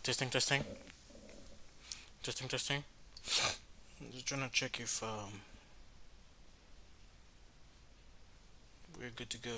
Testing, testing, testing, testing. Just trying to check if we're good to go.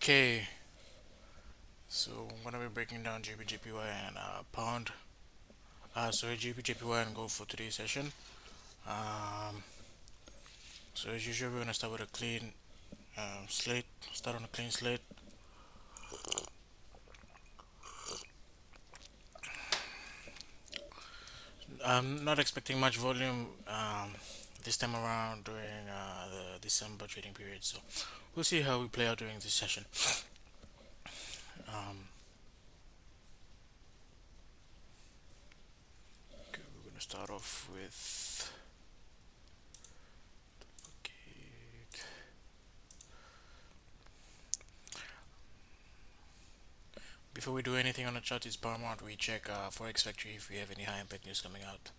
Okay, so I'm gonna be breaking down GBJPY and pound. Sorry, GBJPY and gold for today's session. Um, so as usual, we're gonna start with a clean slate. Start on a clean slate. I'm not expecting much volume this time around during the December trading period. So we'll see how we play out during this session. Um, okay, we're gonna start off with. Okay. Before we do anything on the chart, it's paramount we check Forex Factory if we have any high impact news coming out.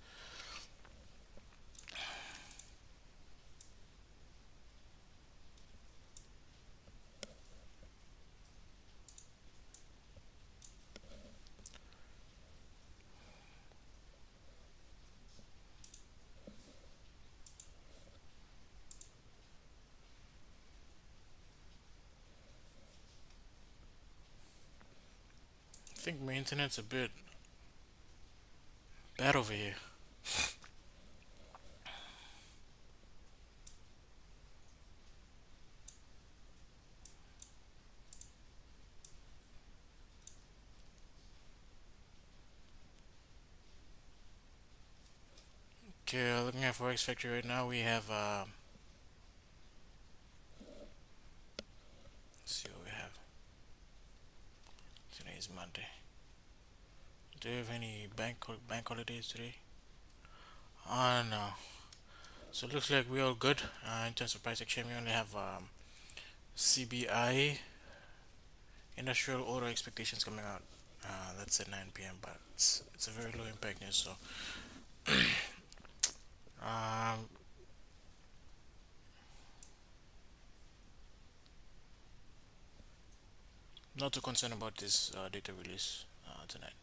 I think my internet's a bit bad over here. Okay, looking at Forex Factory right now, we have. Let's see what we have. Today is Monday. Do you have any bank holidays today? No. So it looks like we're all good. In terms of price action, we only have CBI industrial order expectations coming out. That's at 9 p.m. But it's a very low impact news. So um, not too concerned about this data release tonight.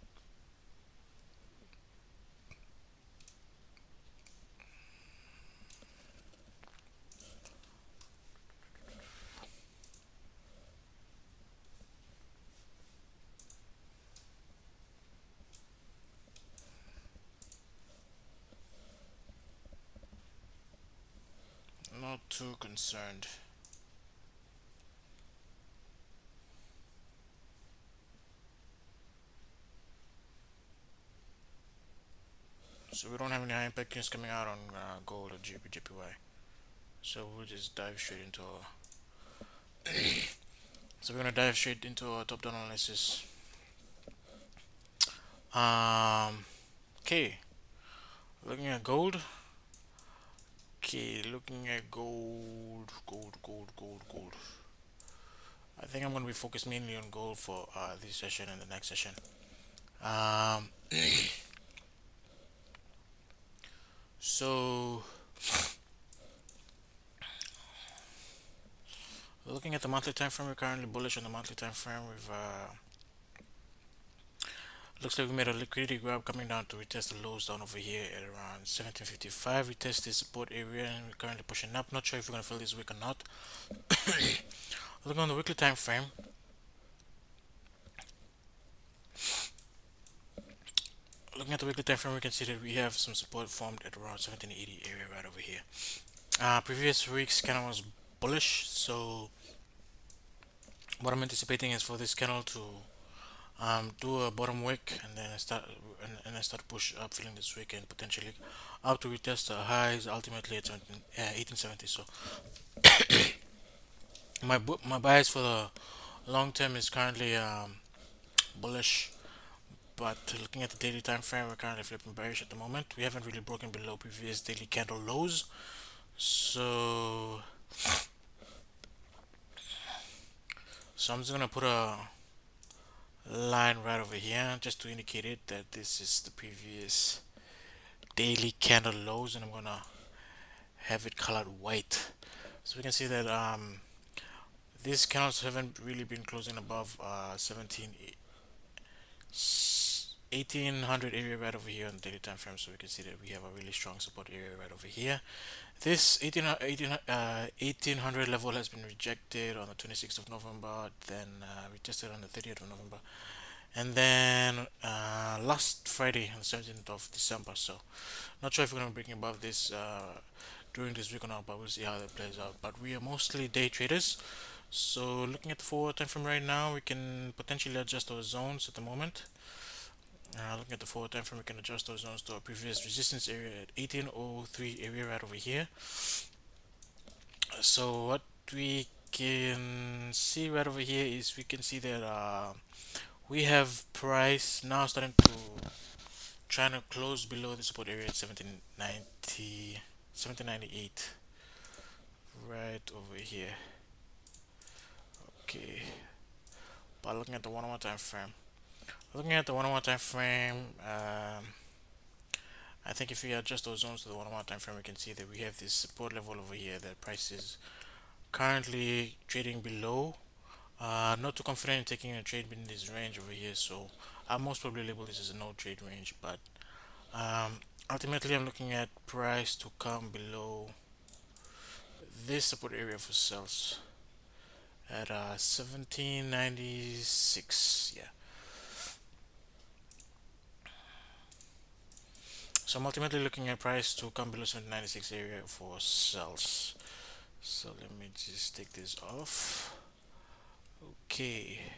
Not too concerned. So we don't have any high impact news coming out on gold or GBJPY. So we'll just dive straight into our. So we're gonna dive straight into our top-down analysis. Um, okay, looking at gold. Okay, looking at gold. I think I'm gonna be focused mainly on gold for this session and the next session. Um, so looking at the monthly time frame, we're currently bullish on the monthly time frame. We've looks like we made a liquidity grab coming down to retest the lows down over here at around 1755. Retest the support area and we're currently pushing up. Not sure if we're gonna fill this week or not. Looking on the weekly time frame, looking at the weekly time frame, we can see that we have some support formed at around 1780 area right over here. Previous week's candle was bullish, so what I'm anticipating is for this candle to do a bottom wick and then I start push up filling this wick and potentially up to retest the highs ultimately at 1870. So my bias for the long term is currently bullish, but looking at the daily time frame, we're currently flipping bearish at the moment. We haven't really broken below previous daily candle lows, so I'm just gonna put a line right over here just to indicate it that this is the previous daily candle lows, and I'm gonna have it colored white, so we can see that these candles haven't really been closing above 1800 area right over here on the daily time frame. So we can see that we have a really strong support area right over here. This 1800 level has been rejected on the 26th of November, then retested on the 30th of November, and then last Friday on the 17th of December. So not sure if we're going to be breaking above this during this week or not, but we'll see how that plays out. But we are mostly day traders, so looking at the forward time frame right now, we can potentially adjust our zones at the moment. Looking at the forward time frame, we can adjust those zones to our previous resistance area at 1803 area right over here. So what we can see right over here is we can see that we have price now starting to trying to close below the support area at 1790, 1798 right over here. Okay, but looking at the 1 hour time frame, I think if we adjust those zones to the 1 hour time frame, we can see that we have this support level over here that price is currently trading below. Not too confident in taking a trade in this range over here, so I most probably label this as a no trade range. But ultimately, I'm looking at price to come below this support area for sales at 1796. Yeah. So I'm ultimately looking at price to come below 1796 area for sales. So let me just take this off. Okay.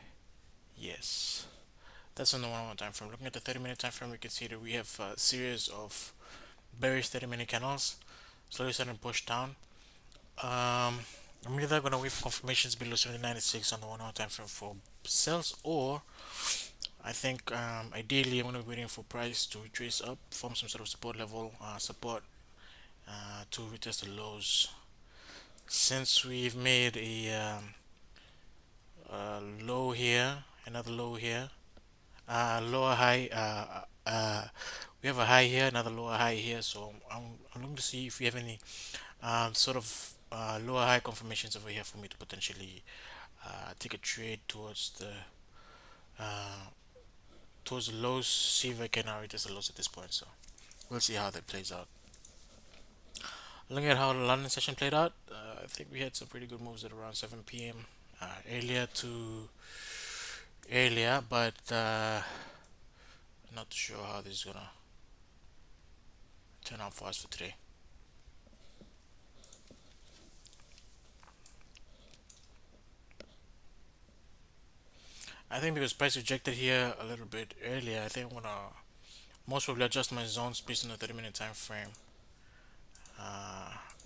Yes. That's on the 1 hour time frame. Looking at the 30-minute time frame, we can see that we have a series of bearish 30-minute candles slowly starting to push down. I'm either going to wait for confirmations below 1796 on the 1 hour time frame for sales, or I think ideally I'm going to be waiting for price to retrace up, form some sort of support level, support to retest the lows. Since we've made a low here, another low here, lower high. We have a high here, another lower high here. So I'm looking to see if we have any sort of lower high confirmations over here for me to potentially take a trade uh, towards the lows. See if I can retest the lows at this point. So we'll see how that plays out. Looking at how the London session played out, I think we had some pretty good moves at around 7 p.m. Earlier to earlier, but not sure how this is gonna turn out for us for today. I think because price rejected here a little bit earlier, I think I'm gonna most probably adjust my zones based on the 30-minute time frame,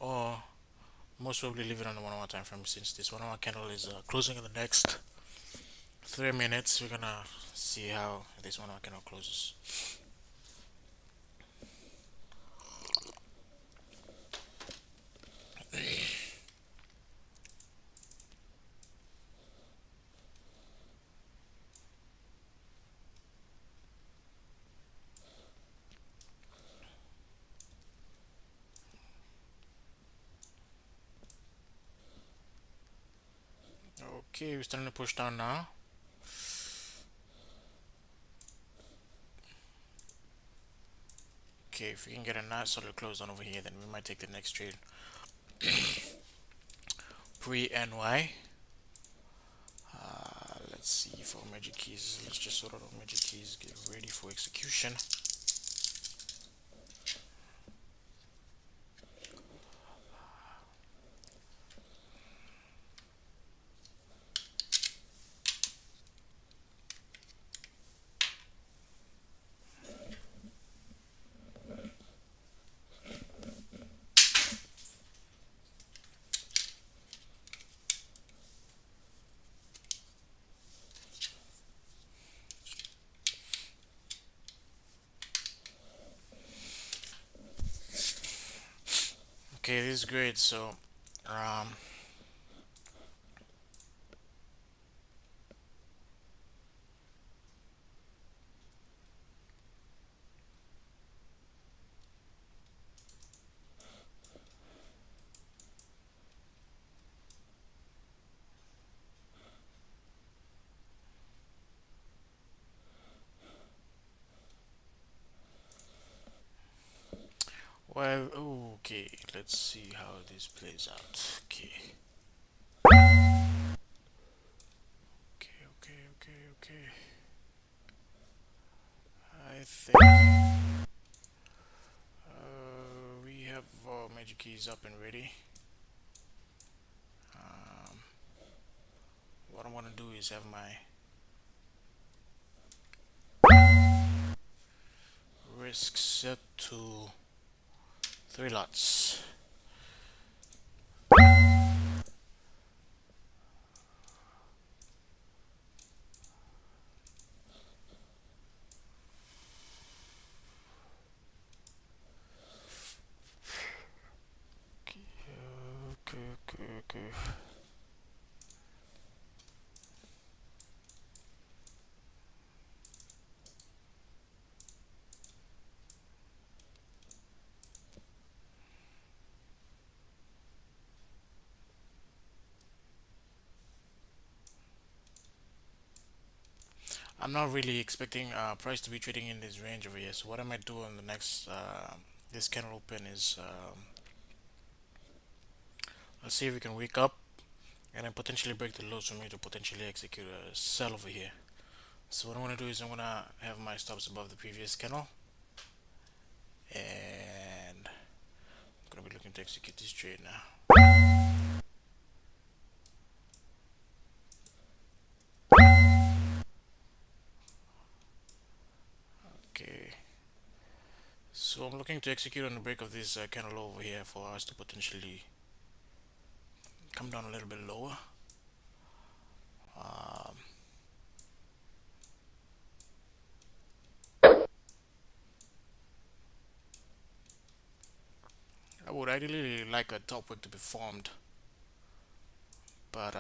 or most probably leave it on the 1 hour time frame since this 1 hour candle is closing in the next 3 minutes. We're gonna see how this 1 hour candle closes. Okay, we're starting to push down now. Okay, if we can get a nice solid close down over here, then we might take the next trade. Pre-NY. Let's see for magic keys. Let's just sort out our magic keys, get ready for execution. Okay, this is great. So, um, well, okay, let's see how this plays out. Okay, okay. I think we have our magic keys up and ready. Um, what I'm gonna do is have my risk set to 3 lots. Okay. I'm not really expecting price to be trading in this range over here. So what I might do on the next this candle open is let's see if we can wake up and then potentially break the lows for me to potentially execute a sell over here. So what I'm gonna do is I'm gonna have my stops above the previous candle, and I'm gonna be looking to execute this trade now. Okay, so I'm looking to execute on the break of this candle over here for us to potentially come down a little bit lower. Um, I would ideally like a top wick to be formed, but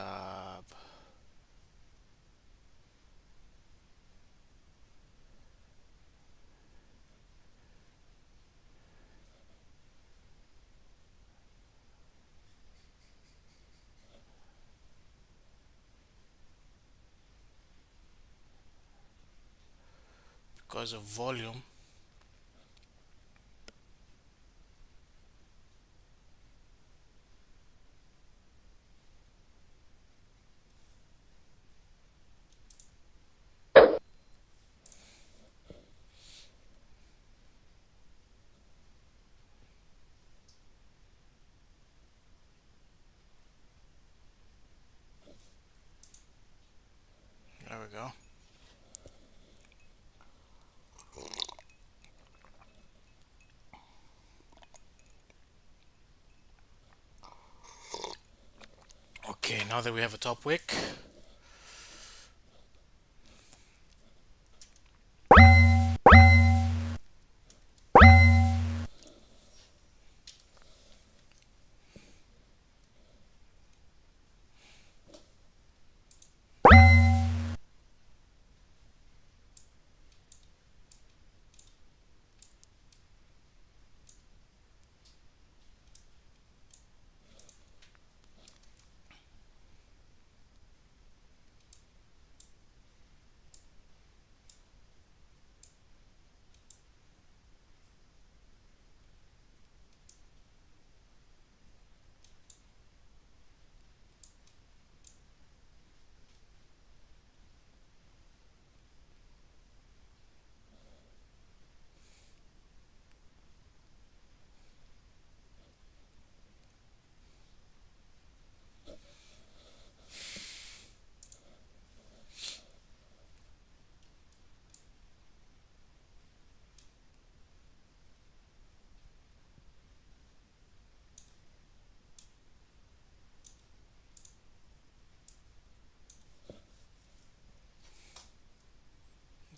because of volume. There we go. Okay, now that we have a top wick,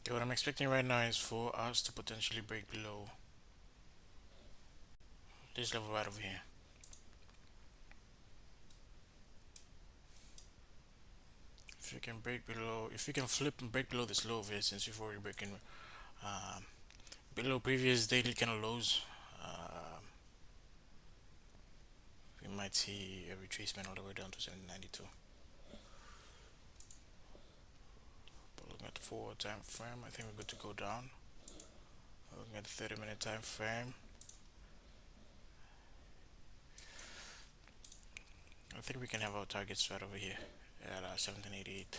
okay, what I'm expecting right now is for us to potentially break below this level right over here. If you can break below, if you can flip and break below this low of here, since you've already broken um, below previous daily kind of lows, we might see a retracement all the way down to 792. But looking at the forward time frame, I think we're good to go down. Looking at the 30-minute time frame, I think we can have our targets right over here at 1788.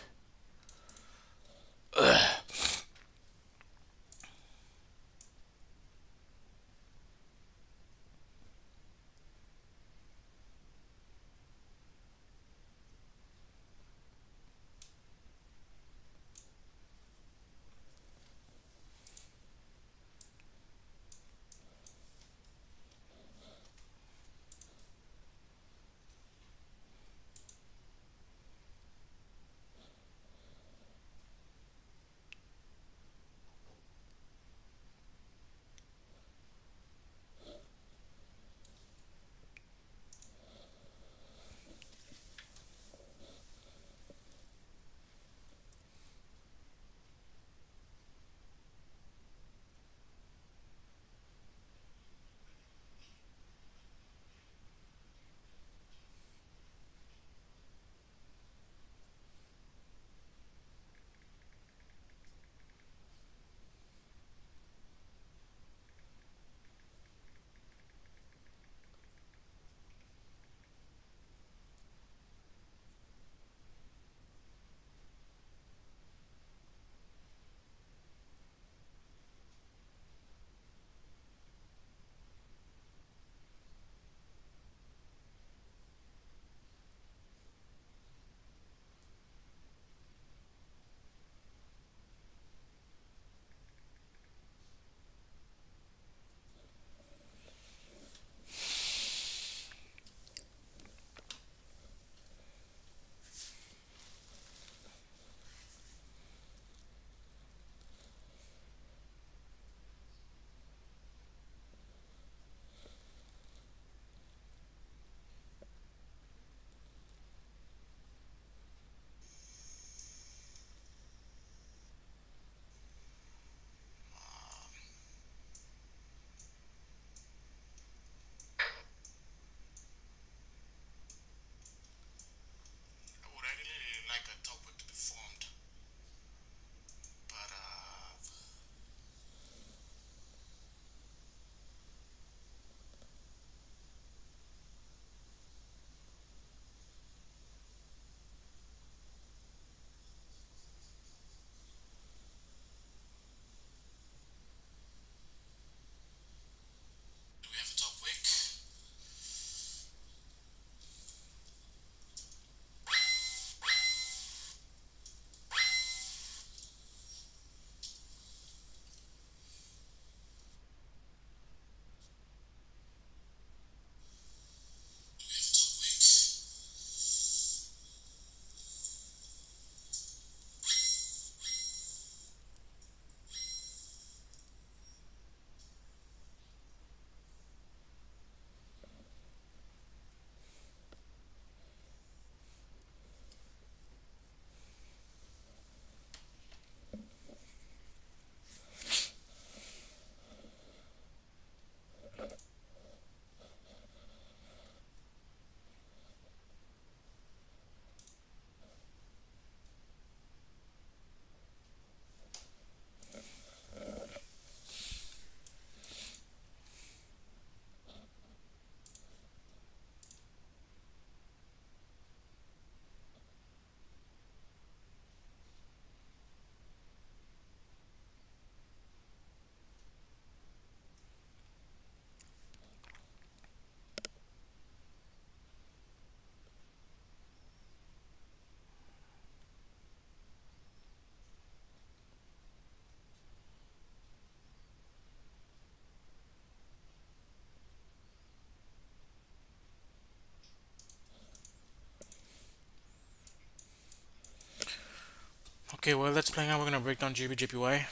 Okay, well, let's play now. We're gonna break down GBJPY.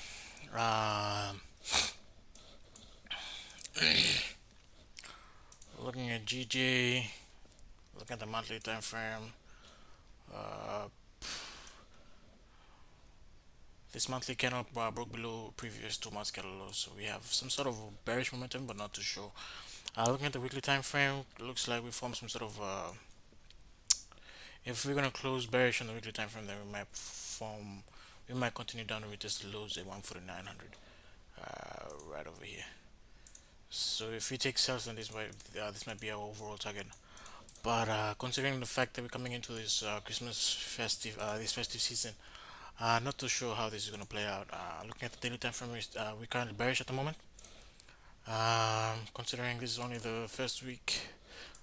Um, Looking at GJ, looking at the monthly time frame. Uh, this monthly candle broke below previous 2 months candle low, so we have some sort of bearish momentum, but not too sure. Looking at the weekly time frame, looks like we formed some sort of. If we're gonna close bearish on the weekly time frame, then we might form. We might continue down to retest the lows at 14900, right over here. So if we take sales, then this might be our overall target. But considering the fact that we're coming into this Christmas this festive season, not too sure how this is going to play out. Looking at the daily time frame, we're currently bearish at the moment. Considering this is only the first week,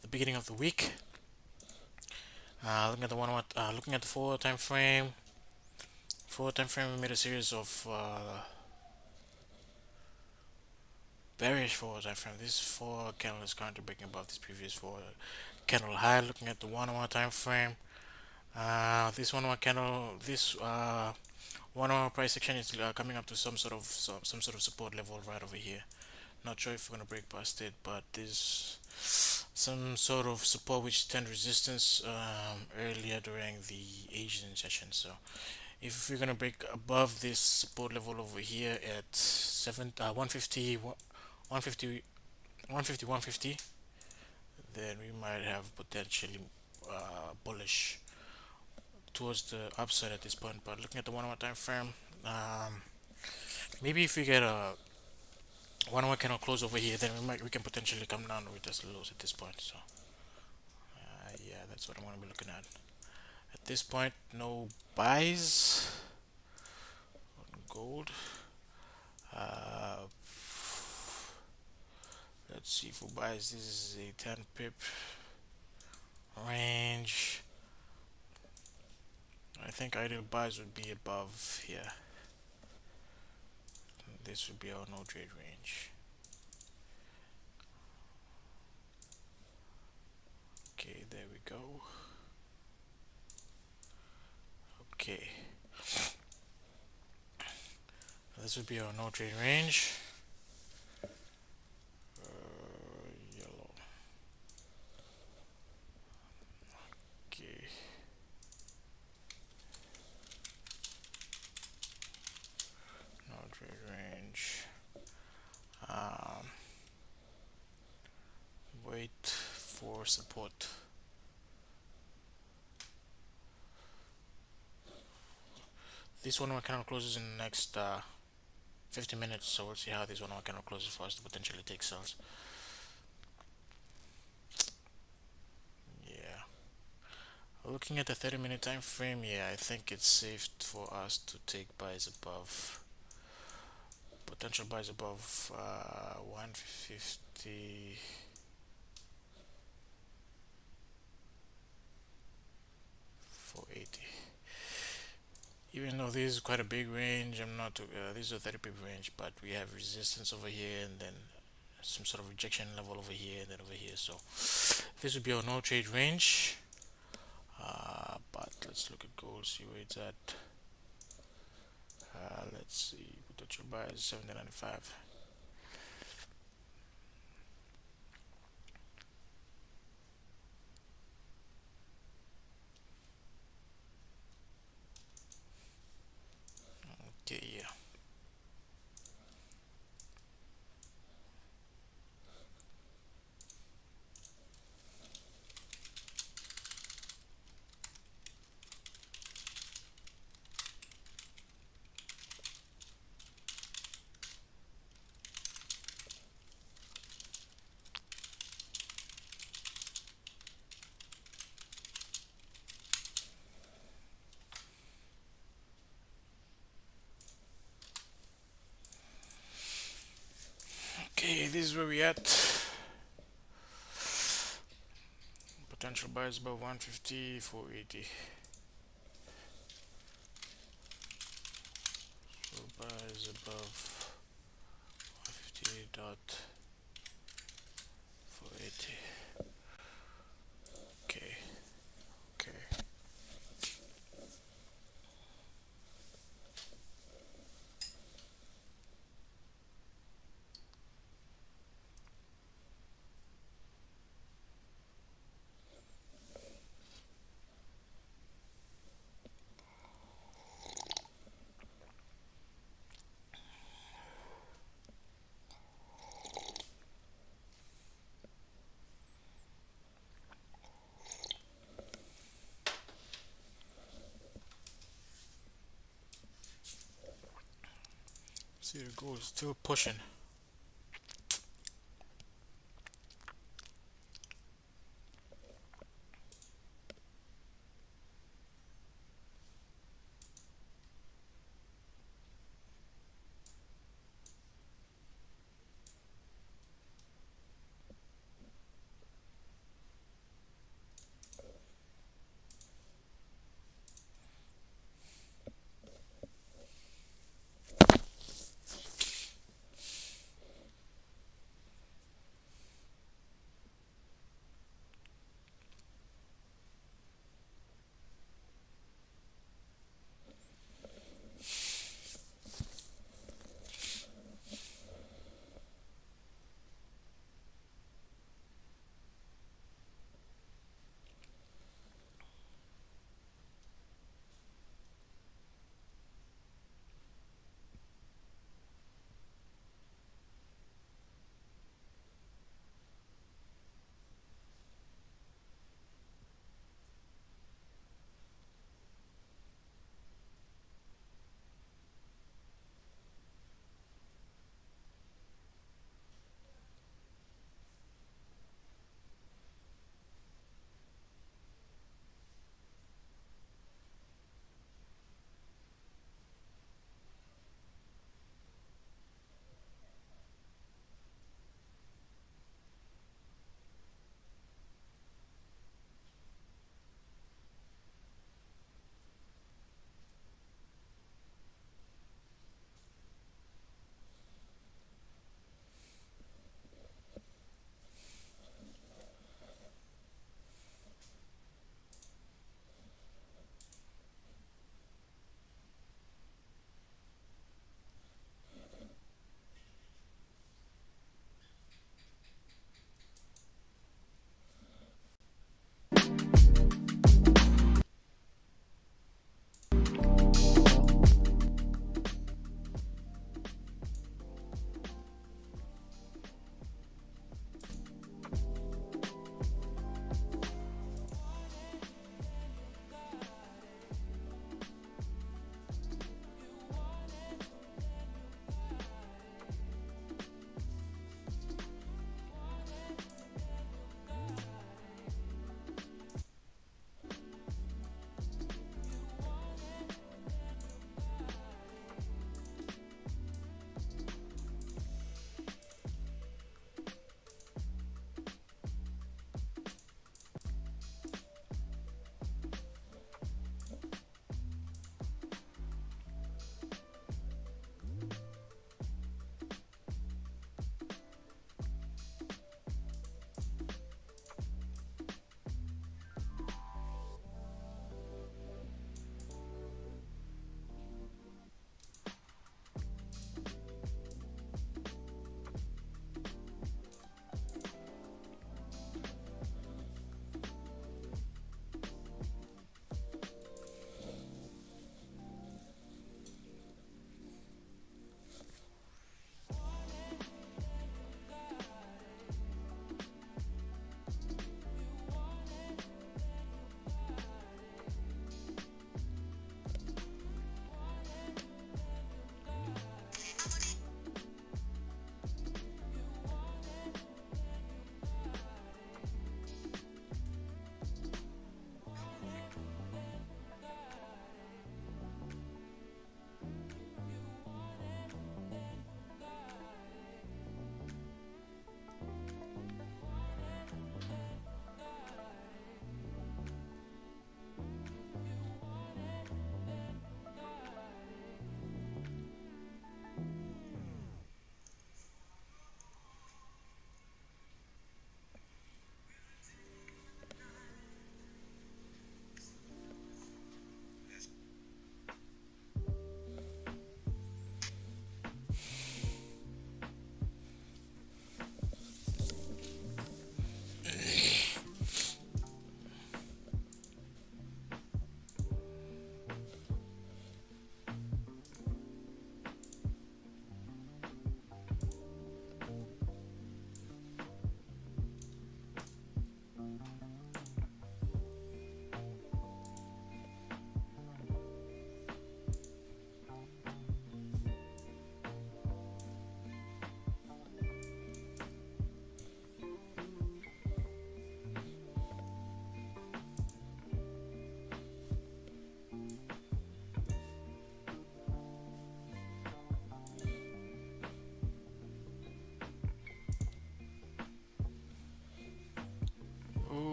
the beginning of the week. Looking at the forward time frame. Forward time frame, we made a series of bearish forward time frame. This four candle is currently breaking above this previous four candle high. Looking at the 1 hour time frame, this 1 hour candle, this 1 hour price action is coming up to some sort of support level right over here. Not sure if we're gonna break past it, but there's some sort of support which turned resistance earlier during the Asian session. So if we're gonna break above this support level over here at 150, 150, 150, 150, then we might have potentially bullish towards the upside at this point. But looking at the 1 hour time frame, maybe if we get a 1 hour cannot close over here, then we can potentially come down with this lows at this point. So yeah, that's what I'm gonna be looking at. At this point, no buys on gold. Uh, let's see for buys. This is a 10 pip range. I think ideal buys would be above here. This would be our no trade range. Okay, there we go. Okay, this would be our no trade range. Yellow. Okay. No trade range. Um, Wait for support. This 1 hour candle closes in the next 50 minutes, so we'll see how this 1 hour candle closes for us to potentially take sales. Yeah. Looking at the 30-minute time frame, yeah, I think it's safe for us to take buys above, potential buys above 150. 480. Even though this is quite a big range, I'm not. This is a 30 pip range, but we have resistance over here, and then some sort of rejection level over here, and then over here. So this would be our no trade range. But let's look at gold, see where it's at. Let's see, potential buy is 1795. Okay, yeah. Okay, this is where we at. Potential buys above 150, 480. So buys above 150 dot 480. Okay, okay. Gold is still pushing.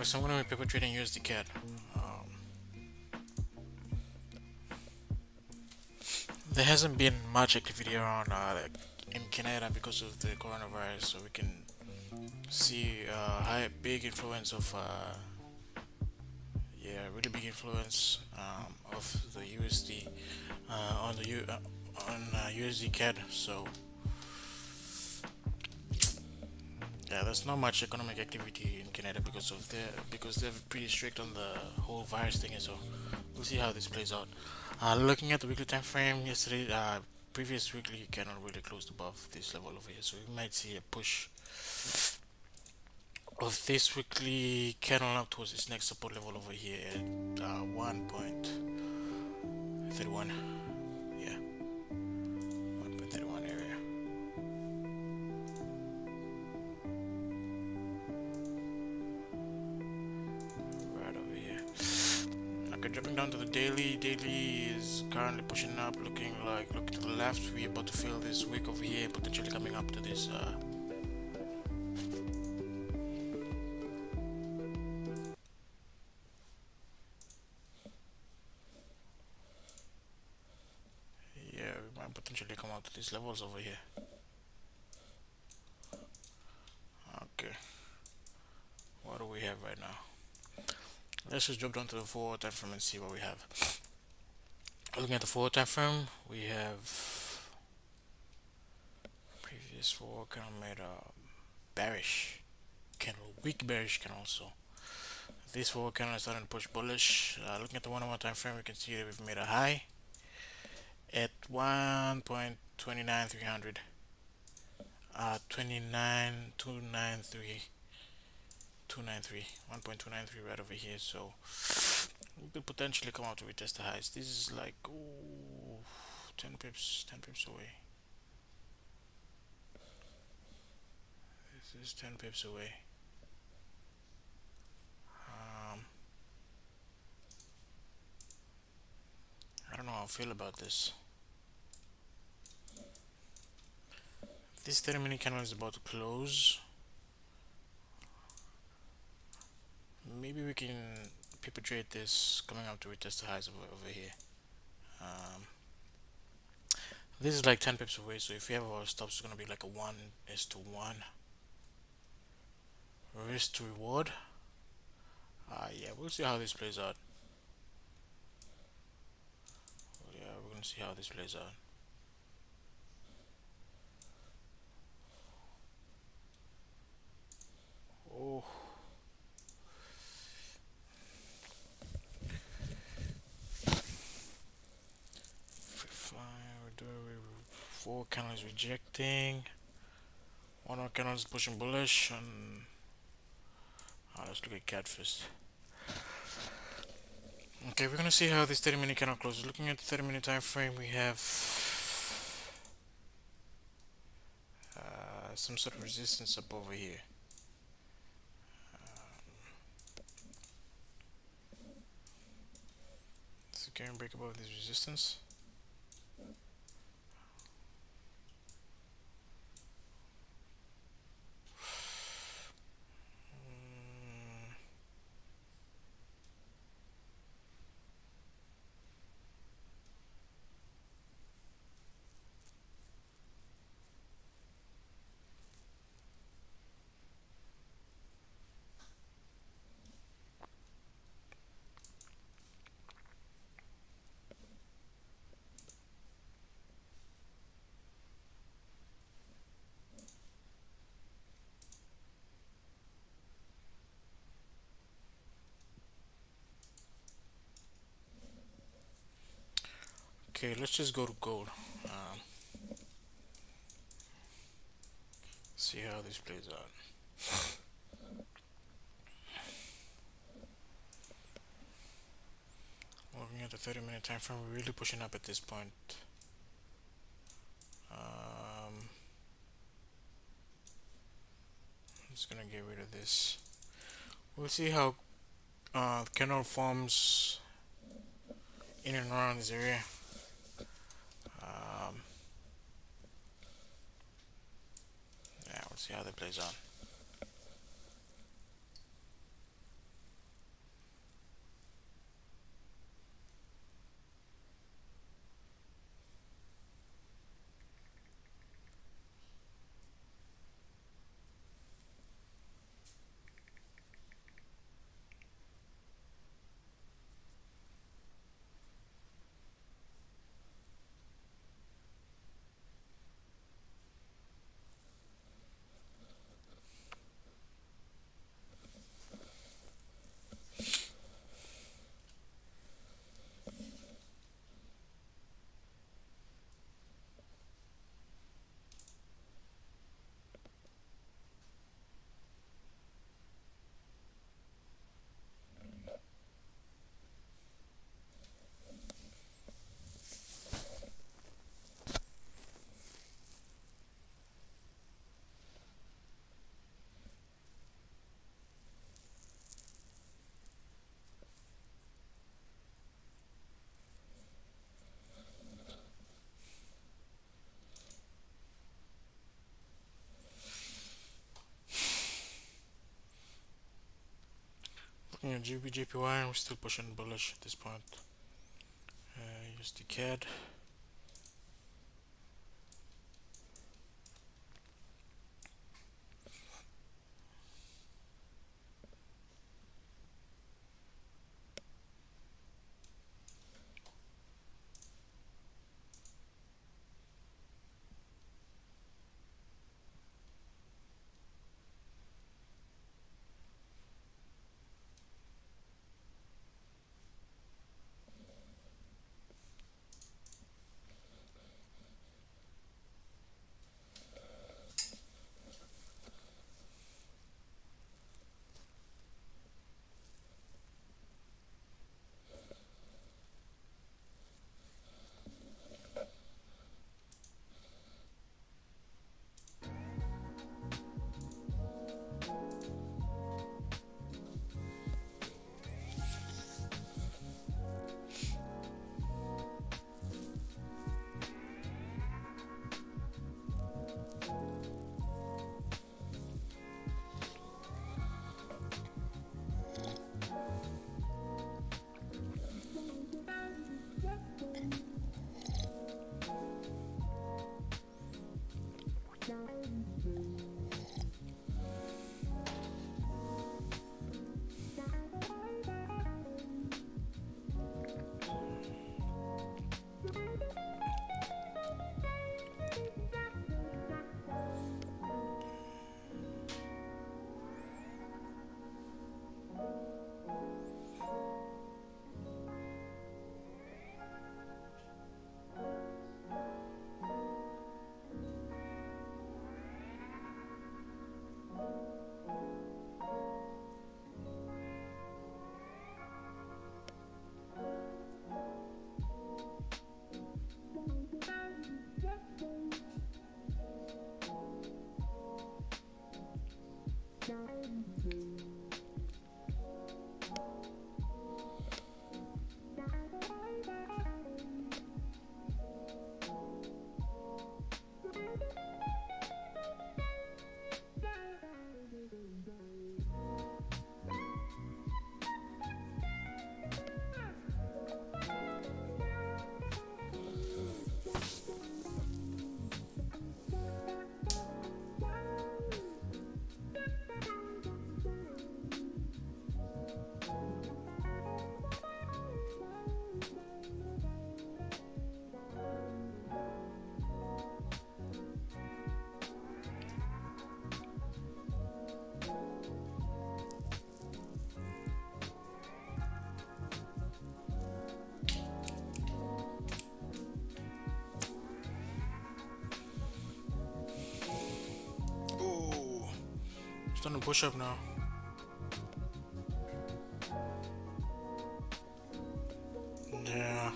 So I'm gonna be paper trading USD CAD. There hasn't been much activity around in Canada because of the coronavirus, so we can see high big influence of yeah, really big influence of the USD on the USD CAD. So yeah, there's not much economic activity in Canada because they're pretty strict on the whole virus thing. So we'll see how this plays out. Looking at the weekly time frame, yesterday, previous weekly candle really closed above this level over here, so we might see a push of this weekly candle up towards its next support level over here at 1.31. Yeah, 1.31 area. Right over here. Okay, dropping down to the daily. Daily is currently pushing up, looking like, look to the left. We're about to feel this wick over here, potentially coming up to this. Yeah, we might potentially come up to these levels over here. Okay, what do we have right now? Let's just drop down to the 4 time frame and see what we have. Looking at the 4 time frame, we have previous 4 candle made a bearish candle, weak bearish candle also. This 4 candle is starting to push bullish. Looking at the 1-hour time frame, we can see that we've made a high at 1.29300. 29293 1.293 right over here, so we could potentially come out to retest the highs. This is like, ooh, 10 pips away. This is 10 pips away. I don't know how I feel about this. This 30-minute candle is about to close. Maybe we can paper trade this coming up to retest the highs over here. This is like 10 pips away, so if we have our stops, it's gonna be like a 1:1 risk to reward. Yeah, we'll see how this plays out. Yeah, we're gonna see how this plays out. Oh, fine. We're doing 4 candles rejecting. 1 hour candle is pushing bullish, and let's look at CAD first. Okay, we're gonna see how this 30-minute candle closes. Looking at the 30-minute time frame, we have some sort of resistance up over here. So can we break above this resistance? Okay, let's just go to gold. See how this plays out. Looking at the 30-minute time frame, we're really pushing up at this point. I'm just gonna get rid of this. We'll see how candle forms in and around this area. Yeah, we'll see how that plays out. Looking at GBJPY, we're still pushing bullish at this point. Use the CAD. Starting to push up now. Yeah.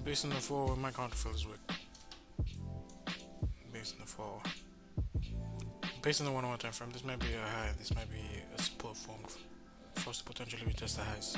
Based on the 4, my counter feels weak. Based on the 4. Based on the 1 hour time frame, this might be a high, this might be a support formed for us to potentially retest the highs.